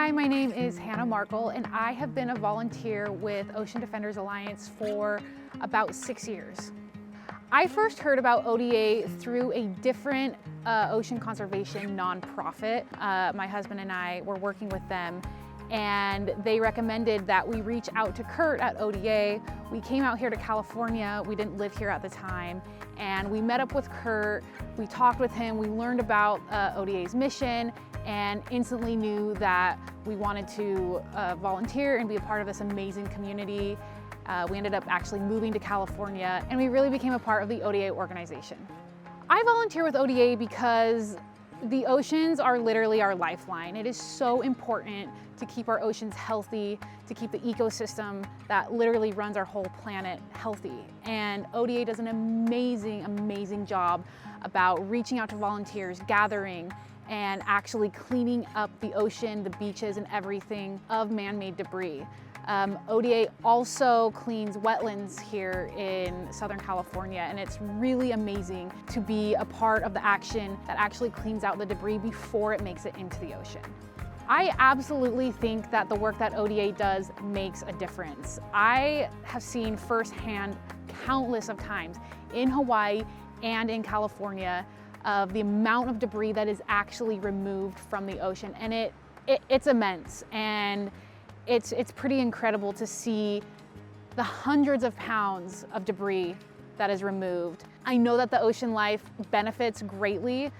Hi, my name is Hannah Markel, and I have been a volunteer with Ocean Defenders Alliance for about 6 years. I first heard about ODA through a different ocean conservation nonprofit. My husband and I were working with them, and they recommended that we reach out to Kurt at ODA. We came out here to California. We didn't live here at the time, and we met up with Kurt. We talked with him. We learned about ODA's mission and instantly knew that we wanted to volunteer and be a part of this amazing community. We ended up actually moving to California, and we really became a part of the ODA organization. I volunteer with ODA because the oceans are literally our lifeline. It is so important to keep our oceans healthy, to keep the ecosystem that literally runs our whole planet healthy. And ODA does an amazing, amazing job about reaching out to volunteers, gathering, and actually cleaning up the ocean, the beaches, and everything of man-made debris. ODA also cleans wetlands here in Southern California, and it's really amazing to be a part of the action that actually cleans out the debris before it makes it into the ocean. I absolutely think that the work that ODA does makes a difference. I have seen firsthand countless of times in Hawaii and in California of the amount of debris that is actually removed from the ocean, and it's immense, and it's pretty incredible to see the hundreds of pounds of debris that is removed. I know that the ocean life benefits greatly,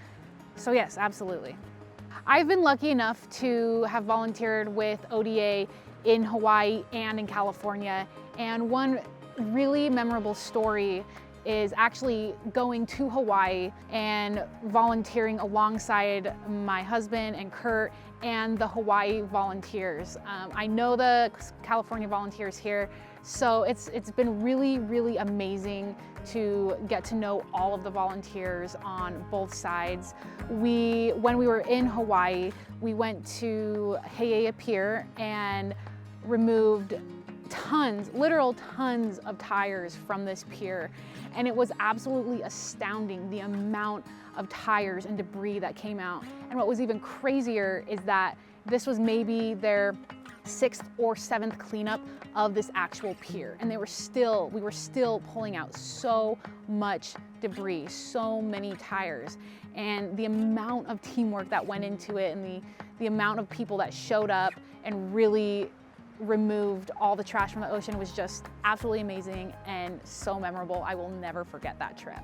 so yes, absolutely. I've been lucky enough to have volunteered with ODA in Hawaii and in California, and one really memorable story is actually going to Hawaii and volunteering alongside my husband and Kurt and the Hawaii volunteers. I know the California volunteers here, so it's been really, really amazing to get to know all of the volunteers on both sides. When we were in Hawaii, we went to Heiea Pier and removed tons, literal tons of tires from this pier. And it was absolutely astounding, the amount of tires and debris that came out. And what was even crazier is that this was maybe their 6th or 7th cleanup of this actual pier. And we were still pulling out so much debris, so many tires. And the amount of teamwork that went into it, and the amount of people that showed up and really removed all the trash from the ocean was just absolutely amazing and so memorable. I will never forget that trip.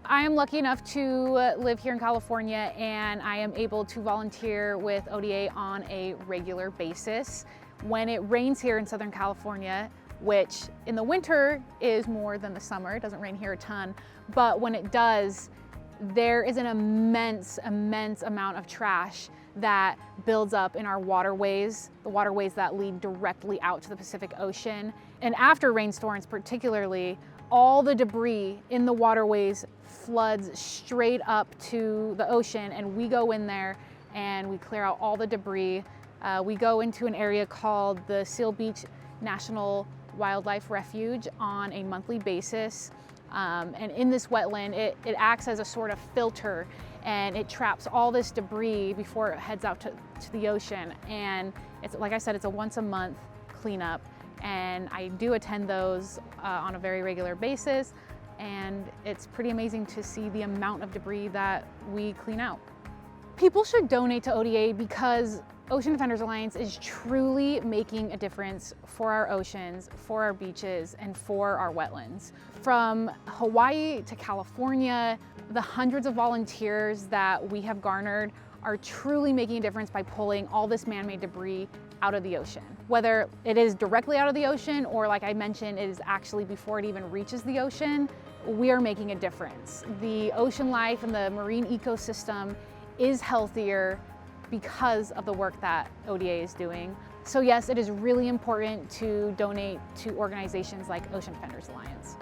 I am lucky enough to live here in California, and I am able to volunteer with ODA on a regular basis. When it rains here in Southern California, which in the winter is more than the summer, it doesn't rain here a ton, but when it does, there is an immense amount of trash that builds up in our waterways, the waterways that lead directly out to the Pacific Ocean. And after rainstorms particularly, all the debris in the waterways floods straight up to the ocean, and we go in there and we clear out all the debris. We go into an area called the Seal Beach National Wildlife Refuge on a monthly basis. And in this wetland, it acts as a sort of filter, and it traps all this debris before it heads out to the ocean. And it's, like I said, it's a once a month cleanup, and I do attend those on a very regular basis, and it's pretty amazing to see the amount of debris that we clean out. People should donate to ODA because Ocean Defenders Alliance is truly making a difference for our oceans, for our beaches, and for our wetlands. From Hawaii to California, the hundreds of volunteers that we have garnered are truly making a difference by pulling all this man-made debris out of the ocean. Whether it is directly out of the ocean, or like I mentioned, it is actually before it even reaches the ocean, we are making a difference. The ocean life and the marine ecosystem is healthier because of the work that ODA is doing. So yes, it is really important to donate to organizations like Ocean Defenders Alliance.